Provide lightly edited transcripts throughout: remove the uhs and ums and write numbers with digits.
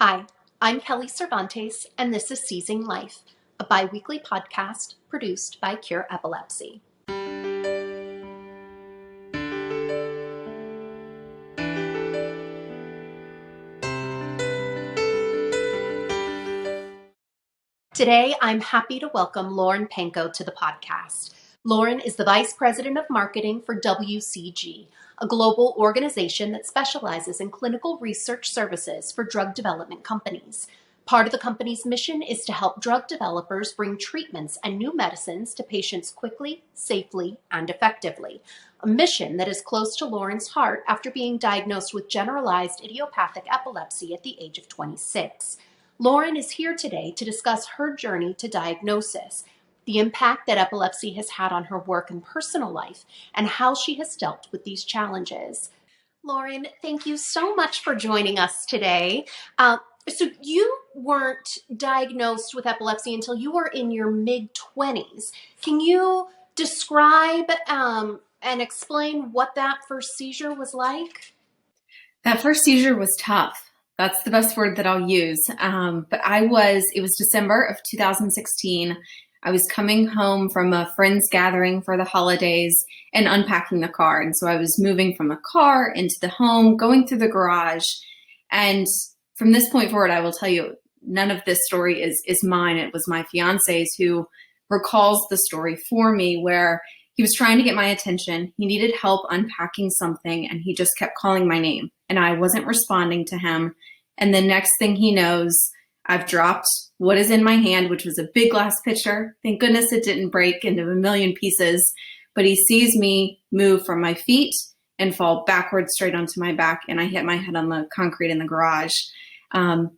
Hi, I'm Kelly Cervantes, and this is Seizing Life, a bi-weekly podcast produced by Cure Epilepsy. Today, I'm happy to welcome Lauren Panko to the podcast. Lauren is the Vice President of Marketing for WCG, a global organization that specializes in clinical research services for drug development companies. Part of the company's mission is to help drug developers bring treatments and new medicines to patients quickly, safely, and effectively. A mission that is close to Lauren's heart after being diagnosed with generalized idiopathic epilepsy at the age of 26. Lauren is here today to discuss her journey to diagnosis, the impact that epilepsy has had on her work and personal life, and how she has dealt with these challenges. Lauren, thank you so much for joining us today. So you weren't diagnosed with epilepsy until you were in your mid-20s. Can you describe and explain what that first seizure was like? That first seizure was tough. That's the best word that I'll use. But it was December of 2016. I was coming home from a friend's gathering for the holidays and unpacking the car. And so I was moving from the car into the home, going through the garage. And from this point forward, I will tell you, none of this story is mine. It was my fiance's who recalls the story for me, where he was trying to get my attention. He needed help unpacking something, and he just kept calling my name, and I wasn't responding to him. And the next thing he knows, I've dropped what is in my hand, which was a big glass pitcher. Thank goodness it didn't break into a million pieces. But he sees me move from my feet and fall backwards straight onto my back, and I hit my head on the concrete in the garage.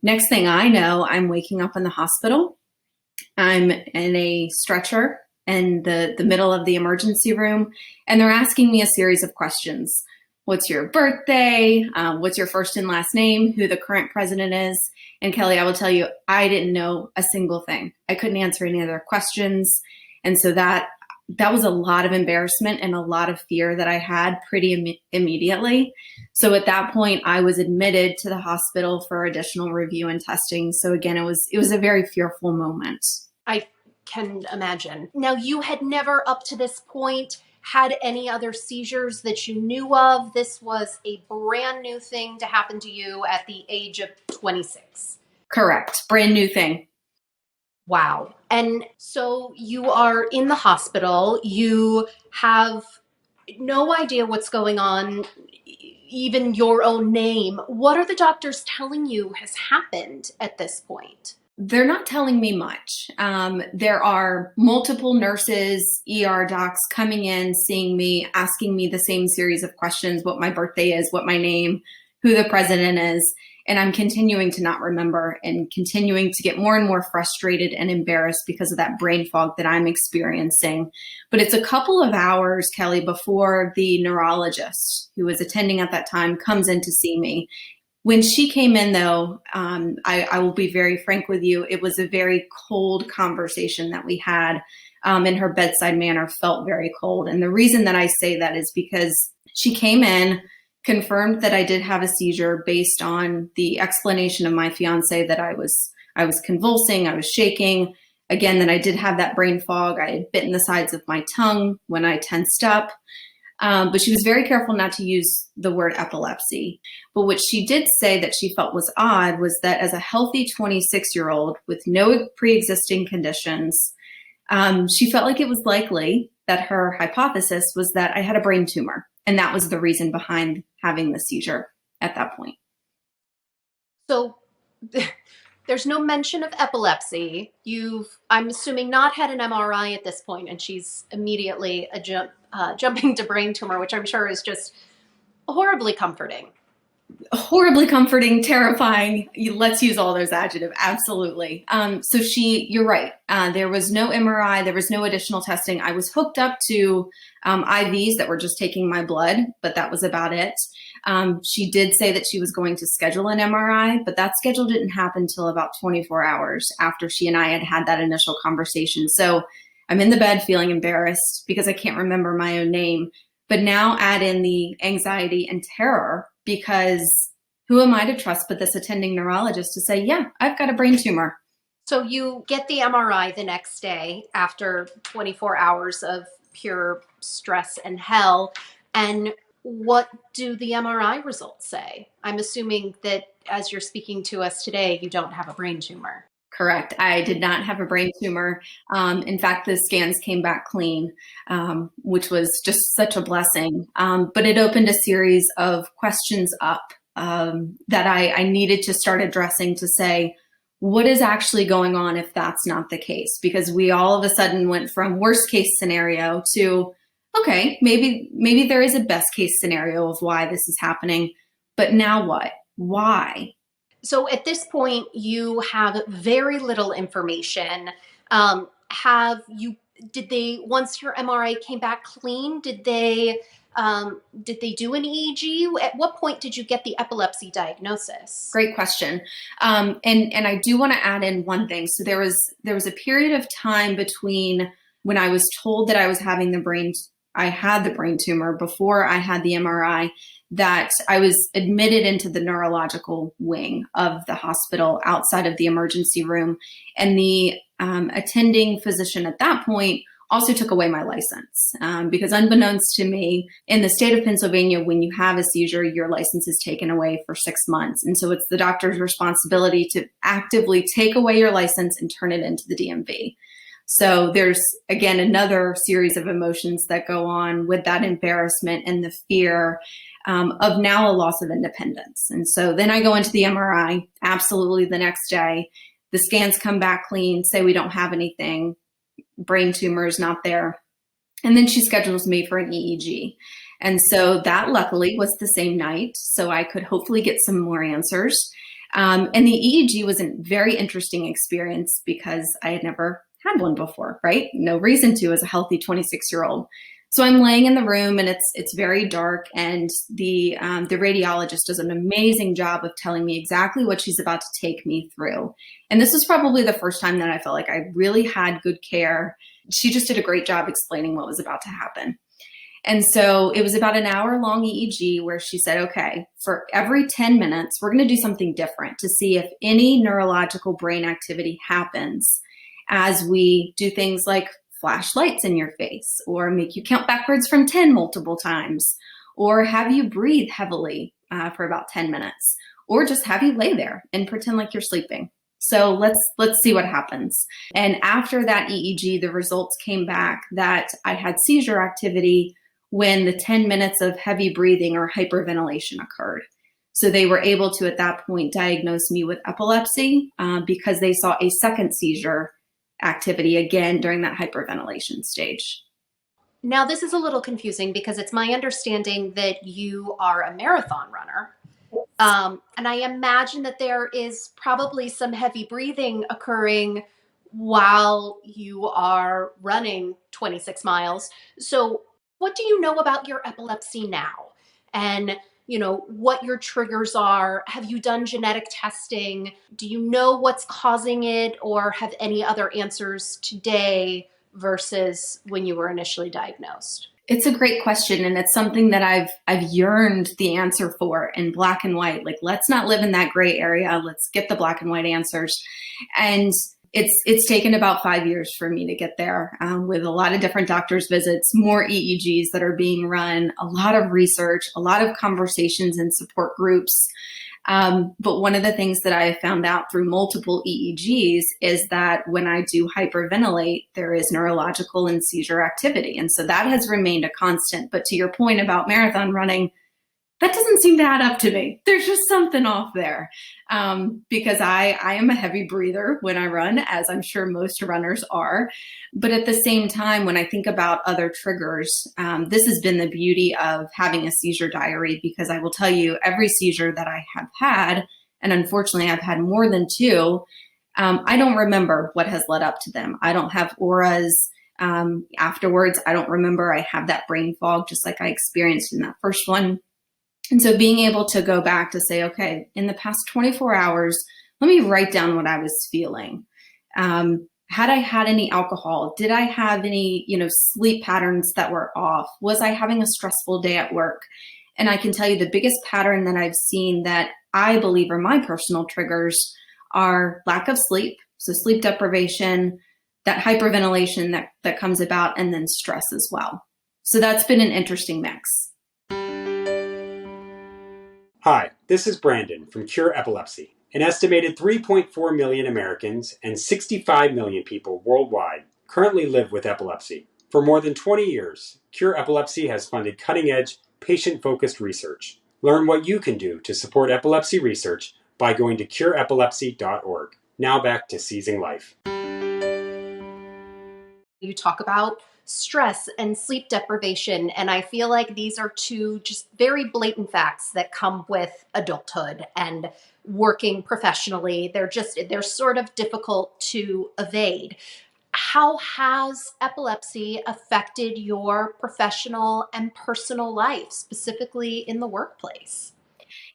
Next thing I know, I'm waking up in the hospital. I'm in a stretcher in the middle of the emergency room, and they're asking me a series of questions. What's your birthday? What's your first and last name? Who the current president is? And Kelly, I will tell you, I didn't know a single thing. I couldn't answer any other questions. And so that was a lot of embarrassment and a lot of fear that I had pretty immediately. So at that point, I was admitted to the hospital for additional review and testing. So again, it was a very fearful moment. I can imagine. Now, you had never up to this point had any other seizures that you knew of. This was a brand new thing to happen to you at the age of 26. Correct. Brand new thing. Wow. And so you are in the hospital. You have no idea what's going on, even your own name. What are the doctors telling you has happened at this point? They're not telling me much. There are multiple nurses, ER docs coming in, seeing me, asking me the same series of questions, what my birthday is, what my name, who the president is. And I'm continuing to not remember and continuing to get more and more frustrated and embarrassed because of that brain fog that I'm experiencing. But it's a couple of hours, Kelly, before the neurologist who was attending at that time comes in to see me. When she came in, though, I will be very frank with you, it was a very cold conversation that we had, and her bedside manner felt very cold. And the reason that I say that is because she came in, confirmed that I did have a seizure based on the explanation of my fiance that I was convulsing, I was shaking, again, that I did have that brain fog. I had bitten the sides of my tongue when I tensed up. But she was very careful not to use the word epilepsy. But what she did say that she felt was odd was that as a healthy 26-year-old with no pre-existing conditions, she felt like it was likely that her hypothesis was that I had a brain tumor. And that was the reason behind having the seizure at that point. So there's no mention of epilepsy. I'm assuming, not had an MRI at this point, and she's immediately jumping to brain tumor, which I'm sure is just horribly comforting. Horribly comforting, terrifying. Let's use all those adjectives. Absolutely. So you're right. There was no MRI. There was no additional testing. I was hooked up to IVs that were just taking my blood, but that was about it. She did say that she was going to schedule an MRI, but that schedule didn't happen until about 24 hours after she and I had that initial conversation. So I'm in the bed feeling embarrassed because I can't remember my own name, but now add in the anxiety and terror because who am I to trust but this attending neurologist to say, yeah, I've got a brain tumor. So you get the MRI the next day after 24 hours of pure stress and hell. And what do the MRI results say? I'm assuming that as you're speaking to us today, you don't have a brain tumor. Correct. I did not have a brain tumor. In fact, the scans came back clean, which was just such a blessing. But it opened a series of questions up that I needed to start addressing to say, what is actually going on if that's not the case? Because we all of a sudden went from worst case scenario to, okay, maybe there is a best case scenario of why this is happening, but now what? Why? So at this point, you have very little information. Did they, once your MRI came back clean, did they do an EEG? At what point did you get the epilepsy diagnosis? Great question. And I do want to add in one thing. So there was a period of time between when I was told that I was having I had the brain tumor before I had the MRI, that I was admitted into the neurological wing of the hospital outside of the emergency room. And the attending physician at that point also took away my license because unbeknownst to me, in the state of Pennsylvania, when you have a seizure, your license is taken away for 6 months. And so it's the doctor's responsibility to actively take away your license and turn it into the DMV. So there's, again, another series of emotions that go on with that embarrassment and the fear of now a loss of independence. And so then I go into the MRI, absolutely the next day. The scans come back clean, say we don't have anything, brain tumor is not there. And then she schedules me for an EEG. And so that luckily was the same night, so I could hopefully get some more answers. And the EEG was a very interesting experience because I had never had one before, right? No reason to as a healthy 26-year-old. So I'm laying in the room and it's very dark, and the radiologist does an amazing job of telling me exactly what she's about to take me through. And this was probably the first time that I felt like I really had good care. She just did a great job explaining what was about to happen. And so it was about an hour-long EEG where she said, okay, for every 10 minutes, we're going to do something different to see if any neurological brain activity happens as we do things like flash lights in your face, or make you count backwards from 10 multiple times, or have you breathe heavily for about 10 minutes, or just have you lay there and pretend like you're sleeping. So let's see what happens. And after that EEG, the results came back that I had seizure activity when the 10 minutes of heavy breathing or hyperventilation occurred. So they were able to, at that point, diagnose me with epilepsy because they saw a second seizure activity again during that hyperventilation stage. Now, this is a little confusing because it's my understanding that you are a marathon runner. And I imagine that there is probably some heavy breathing occurring while you are running 26 miles. So what do you know about your epilepsy now? And what your triggers are? Have you done genetic testing? Do you know what's causing it, or have any other answers today versus when you were initially diagnosed? It's a great question, and it's something that I've yearned the answer for in black and white. Like, let's not live in that gray area. Let's get the black and white answers. And it's taken about 5 years for me to get there, with a lot of different doctors' visits, more EEGs that are being run, a lot of research, a lot of conversations and support groups. But one of the things that I have found out through multiple EEGs is that when I do hyperventilate, there is neurological and seizure activity. And so that has remained a constant. But to your point about marathon running, that doesn't seem to add up to me. There's just something off there, because I am a heavy breather when I run, as I'm sure most runners are. But at the same time, when I think about other triggers, this has been the beauty of having a seizure diary, because I will tell you every seizure that I have had, and unfortunately I've had more than 2, I don't remember what has led up to them. I don't have auras afterwards. I don't remember. I have that brain fog just like I experienced in that first one. And so being able to go back to say, okay, in the past 24 hours, let me write down what I was feeling. Had I had any alcohol? Did I have any, sleep patterns that were off? Was I having a stressful day at work? And I can tell you the biggest pattern that I've seen that I believe are my personal triggers are lack of sleep, so sleep deprivation, that hyperventilation that comes about, and then stress as well. So that's been an interesting mix. Hi, this is Brandon from Cure Epilepsy. An estimated 3.4 million Americans and 65 million people worldwide currently live with epilepsy. For more than 20 years, Cure Epilepsy has funded cutting-edge, patient-focused research. Learn what you can do to support epilepsy research by going to cureepilepsy.org. Now back to Seizing Life. You talk about stress and sleep deprivation, and I feel like these are two just very blatant facts that come with adulthood and working professionally. They're sort of difficult to evade. How has epilepsy affected your professional and personal life, specifically in the workplace?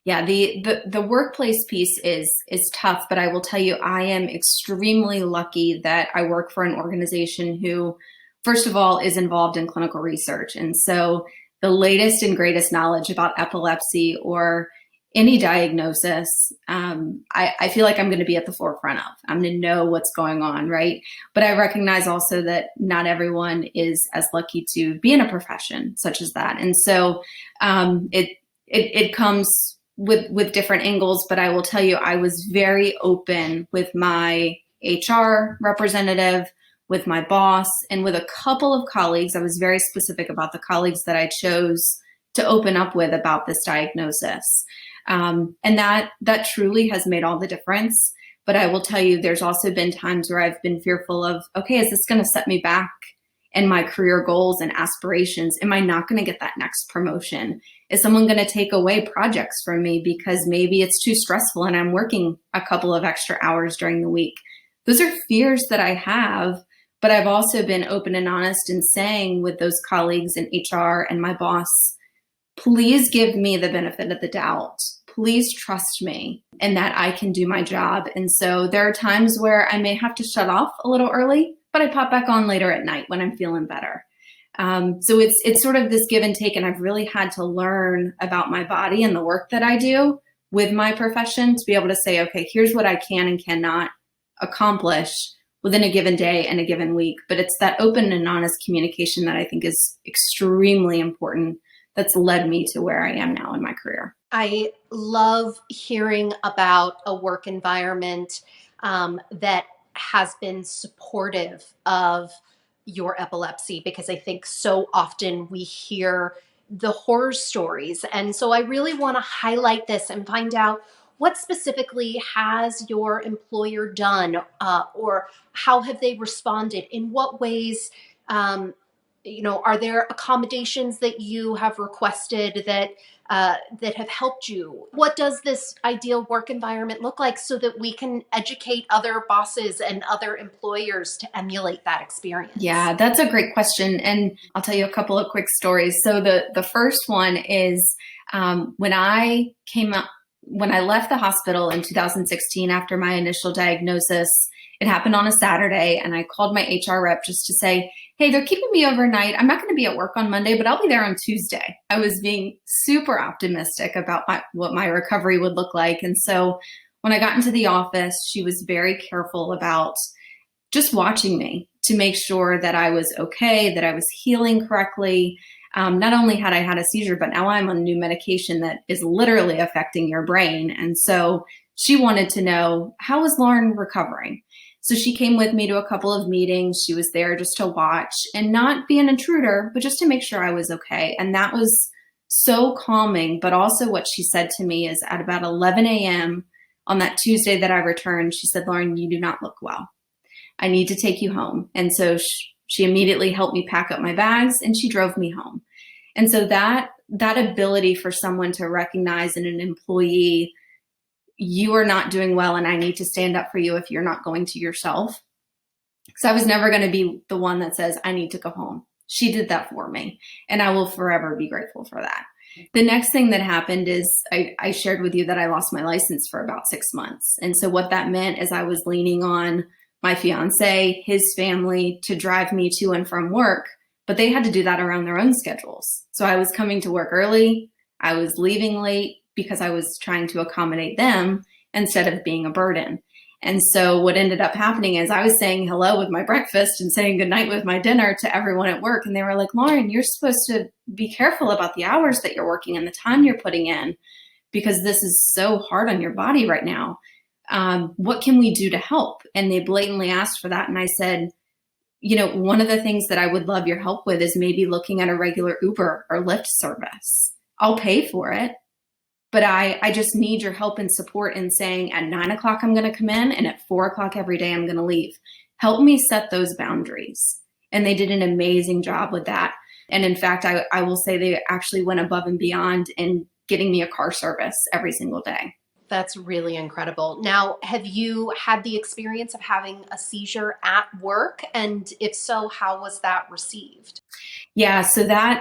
Yeah, the workplace piece is tough, but I will tell you, I am extremely lucky that I work for an organization who, first of all, is involved in clinical research. And so the latest and greatest knowledge about epilepsy or any diagnosis, I feel like I'm going to be at the forefront of. I'm going to know what's going on, right? But I recognize also that not everyone is as lucky to be in a profession such as that. And so it comes with different angles, but I will tell you, I was very open with my HR representative, with my boss, and with a couple of colleagues. I was very specific about the colleagues that I chose to open up with about this diagnosis. And that truly has made all the difference. But I will tell you, there's also been times where I've been fearful of, okay, is this going to set me back in my career goals and aspirations? Am I not going to get that next promotion? Is someone going to take away projects from me because maybe it's too stressful and I'm working a couple of extra hours during the week? Those are fears that I have, but I've also been open and honest in saying with those colleagues in HR and my boss, please give me the benefit of the doubt. Please trust me and that I can do my job. And so there are times where I may have to shut off a little early, but I pop back on later at night when I'm feeling better. So it's sort of this give and take, and I've really had to learn about my body and the work that I do with my profession to be able to say, okay, here's what I can and cannot accomplish within a given day and a given week. But it's that open and honest communication that I think is extremely important that's led me to where I am now in my career. I love hearing about a work environment that has been supportive of your epilepsy, because I think so often we hear the horror stories. And so I really want to highlight this and find out, what specifically has your employer done, or how have they responded? In what ways, are there accommodations that you have requested that have helped you? What does this ideal work environment look like so that we can educate other bosses and other employers to emulate that experience? Yeah, that's a great question. And I'll tell you a couple of quick stories. So the first one is when I left the hospital in 2016 after my initial diagnosis. It happened on a Saturday, and I called my HR rep just to say, hey, they're keeping me overnight. I'm not going to be at work on Monday, but I'll be there on Tuesday. I was being super optimistic about what my recovery would look like. And so when I got into the office, she was very careful about just watching me to make sure that I was okay, that I was healing correctly. Not only had I had a seizure, but now I'm on new medication that is literally affecting your brain. And so she wanted to know, how is Lauren recovering? So she came with me to a couple of meetings. She was there just to watch and not be an intruder, but just to make sure I was okay. And that was so calming. But also what she said to me is at about 11 a.m. on that Tuesday that I returned, she said, Lauren, you do not look well. I need to take you home. And so she immediately helped me pack up my bags and she drove me home. And so that ability for someone to recognize in an employee, you are not doing well and I need to stand up for you if you're not going to yourself. Because I was never going to be the one that says, I need to go home. She did that for me. And I will forever be grateful for that. The next thing that happened is I shared with you that I lost my license for about 6 months. And so what that meant is I was leaning on my fiance, his family to drive me to and from work, but they had to do that around their own schedules. So I was coming to work early. I was leaving late because I was trying to accommodate them instead of being a burden. And so what ended up happening is I was saying hello with my breakfast and saying goodnight with my dinner to everyone at work. And they were like, Lauren, you're supposed to be careful about the hours that you're working and the time you're putting in, because this is so hard on your body right now. What can we do to help? And they blatantly asked for that. And I said, one of the things that I would love your help with is maybe looking at a regular Uber or Lyft service. I'll pay for it, but I just need your help and support in saying at 9 o'clock, I'm going to come in, and at 4 o'clock every day, I'm going to leave. Help me set those boundaries. And they did an amazing job with that. And in fact, I will say they actually went above and beyond in getting me a car service every single day. That's really incredible. Now, have you had the experience of having a seizure at work? And if so, how was that received? Yeah, so that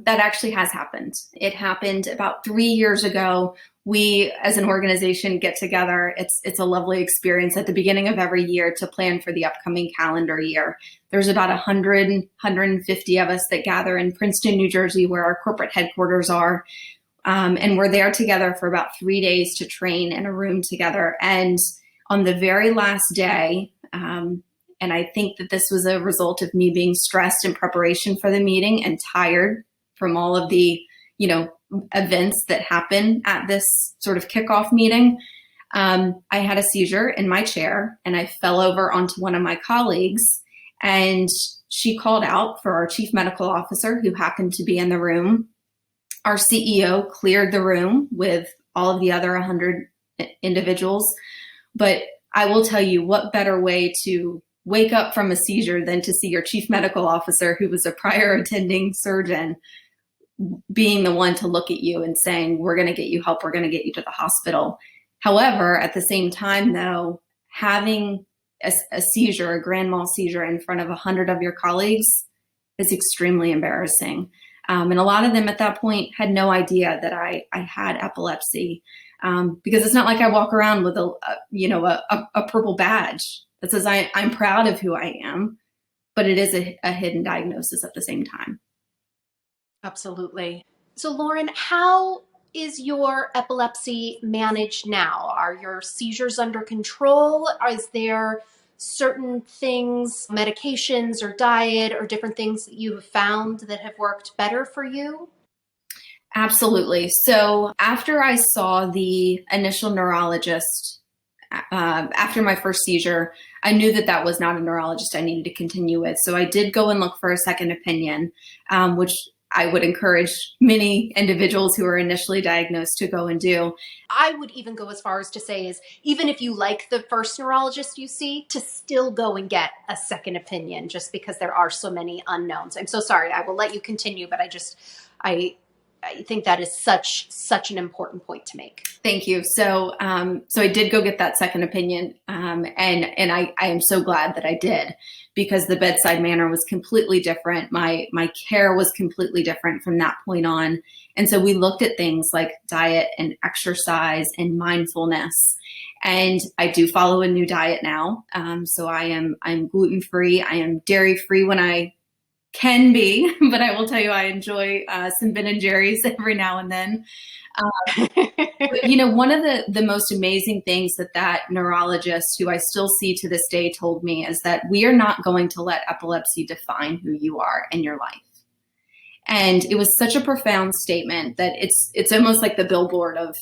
actually has happened. It happened about 3 years ago. We, as an organization, get together. It's a lovely experience at the beginning of every year to plan for the upcoming calendar year. There's about 150 of us that gather in Princeton, New Jersey, where our corporate headquarters are. And we're there together for about 3 days to train in a room together. And on the very last day, and I think that this was a result of me being stressed in preparation for the meeting and tired from all of the, events that happen at this sort of kickoff meeting. I had a seizure in my chair and I fell over onto one of my colleagues, and she called out for our chief medical officer, who happened to be in the room. Our CEO cleared the room with all of the other 100 individuals. But I will tell you, what better way to wake up from a seizure than to see your chief medical officer, who was a prior attending surgeon, being the one to look at you and saying, we're going to get you help, we're going to get you to the hospital. However, at the same time, though, having a seizure, a grand mal seizure in front of 100 of your colleagues is extremely embarrassing. And a lot of them at that point had no idea that I had epilepsy, because it's not like I walk around with a purple badge that says I'm proud of who I am, but it is a hidden diagnosis at the same time. Absolutely. So Lauren, how is your epilepsy managed now? Are your seizures under control? Is there certain things, medications or diet or different things that you have found that have worked better for you? Absolutely. So after I saw the initial neurologist, after my first seizure, I knew that was not a neurologist I needed to continue with. So I did go and look for a second opinion, which I would encourage many individuals who are initially diagnosed to go and do. I would even go as far as to say is, even if you like the first neurologist you see, to still go and get a second opinion, just because there are so many unknowns. I'm so sorry. I will let you continue, but I think that is such an important point to make. Thank you. So I did go get that second opinion, and I am so glad that I did, because the bedside manner was completely different. My care was completely different from that point on. And so we looked at things like diet and exercise and mindfulness. And I do follow a new diet now. So I'm gluten-free. I am dairy-free when I can be, but I will tell you, I enjoy some Ben and Jerry's every now and then. But, one of the most amazing things that neurologist, who I still see to this day, told me is that we are not going to let epilepsy define who you are in your life. And it was such a profound statement that it's almost like the billboard of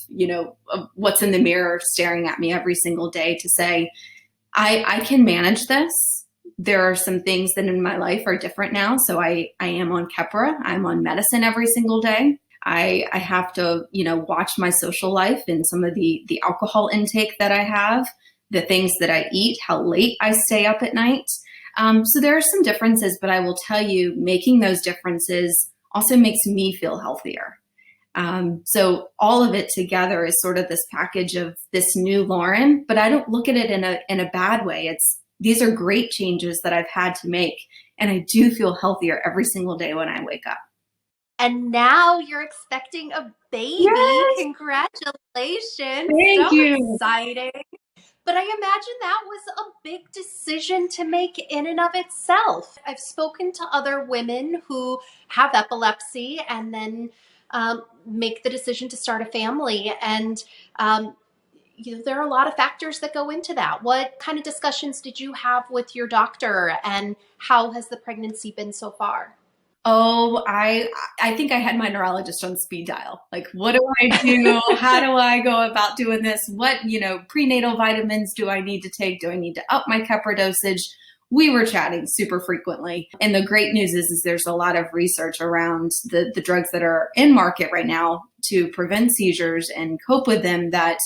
what's in the mirror staring at me every single day, to say, I can manage this. There are some things that in my life are different now. So I am on Keppra. I'm on medicine every single day. I have to, watch my social life and some of the alcohol intake that I have, the things that I eat, how late I stay up at night. So there are some differences, but I will tell you, making those differences also makes me feel healthier. So all of it together is sort of this package of this new Lauren, but I don't look at it in a bad way. These are great changes that I've had to make, and I do feel healthier every single day when I wake up. And now you're expecting a baby. Yes. Congratulations. Thank you. Exciting. But I imagine that was a big decision to make in and of itself. I've spoken to other women who have epilepsy and then make the decision to start a family. And there are a lot of factors that go into that. What kind of discussions did you have with your doctor, and how has the pregnancy been so far? Oh, I think I had my neurologist on speed dial. Like, what do I do? How do I go about doing this? What, prenatal vitamins do I need to take? Do I need to up my Keppra dosage? We were chatting super frequently. And the great news is there's a lot of research around the drugs that are in market right now to prevent seizures and cope with them, that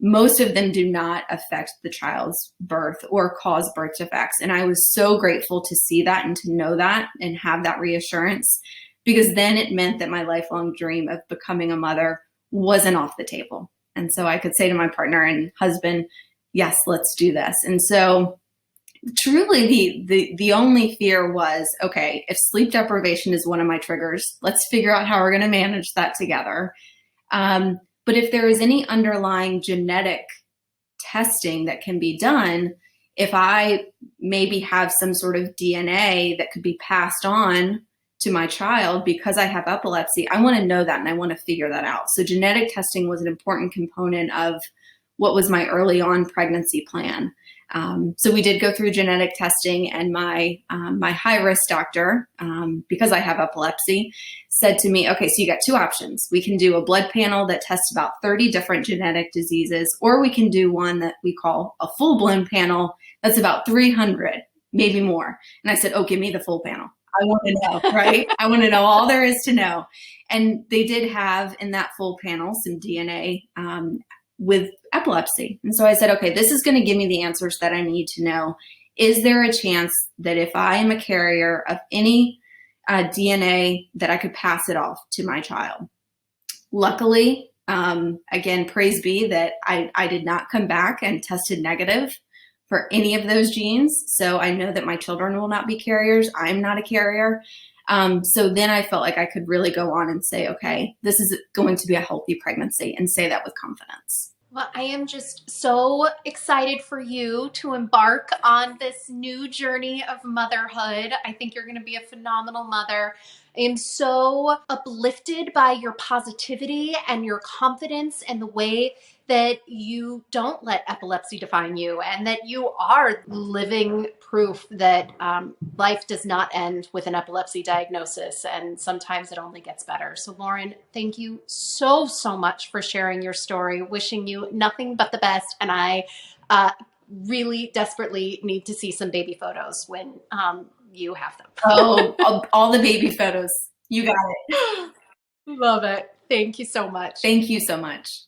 most of them do not affect the child's birth or cause birth defects. And I was so grateful to see that and to know that and have that reassurance, because then it meant that my lifelong dream of becoming a mother wasn't off the table. And so I could say to my partner and husband, yes, let's do this. And so truly the only fear was, okay, if sleep deprivation is one of my triggers, let's figure out how we're going to manage that together. But if there is any underlying genetic testing that can be done, if I maybe have some sort of DNA that could be passed on to my child because I have epilepsy, I want to know that and I want to figure that out. So genetic testing was an important component of what was my early on pregnancy plan. So we did go through genetic testing, and my high risk doctor, because I have epilepsy, said to me, okay, so you got two options. We can do a blood panel that tests about 30 different genetic diseases, or we can do one that we call a full blown panel that's about 300, maybe more. And I said, oh, give me the full panel. I want to know, right? I want to know all there is to know. And they did have in that full panel some DNA with epilepsy. And so I said, okay, this is going to give me the answers that I need to know. Is there a chance that if I am a carrier of any DNA that I could pass it off to my child? Luckily, again, praise be that I did not come back and tested negative for any of those genes. So I know that my children will not be carriers. I'm not a carrier. So then I felt like I could really go on and say, okay, this is going to be a healthy pregnancy, and say that with confidence. Well, I am just so excited for you to embark on this new journey of motherhood. I think you're going to be a phenomenal mother. I am so uplifted by your positivity and your confidence and the way that you don't let epilepsy define you, and that you are living proof that life does not end with an epilepsy diagnosis, and sometimes it only gets better. So Lauren, thank you so much for sharing your story. Wishing you nothing but the best, and I really desperately need to see some baby photos when you have them. Oh, all the baby photos. You got it. Love it. Thank you so much. Thank you so much.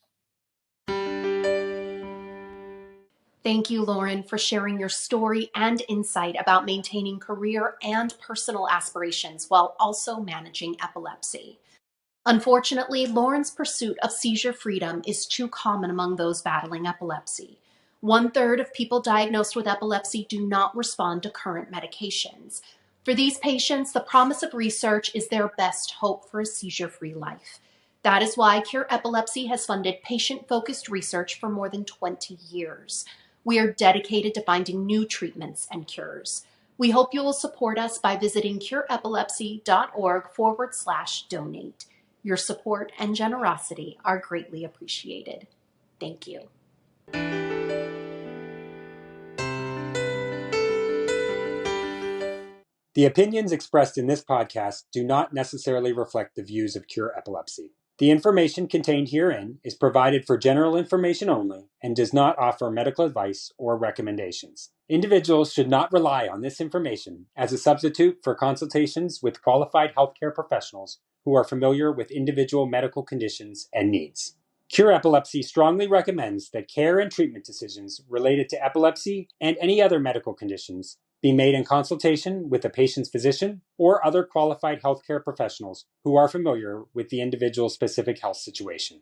Thank you, Lauren, for sharing your story and insight about maintaining career and personal aspirations while also managing epilepsy. Unfortunately, Lauren's pursuit of seizure freedom is too common among those battling epilepsy. 1/3 of people diagnosed with epilepsy do not respond to current medications. For these patients, the promise of research is their best hope for a seizure-free life. That is why Cure Epilepsy has funded patient-focused research for more than 20 years. We are dedicated to finding new treatments and cures. We hope you will support us by visiting cureepilepsy.org/donate. Your support and generosity are greatly appreciated. Thank you. The opinions expressed in this podcast do not necessarily reflect the views of Cure Epilepsy. The information contained herein is provided for general information only and does not offer medical advice or recommendations. Individuals should not rely on this information as a substitute for consultations with qualified healthcare professionals who are familiar with individual medical conditions and needs. Cure Epilepsy strongly recommends that care and treatment decisions related to epilepsy and any other medical conditions be made in consultation with the patient's physician or other qualified healthcare professionals who are familiar with the individual's specific health situation.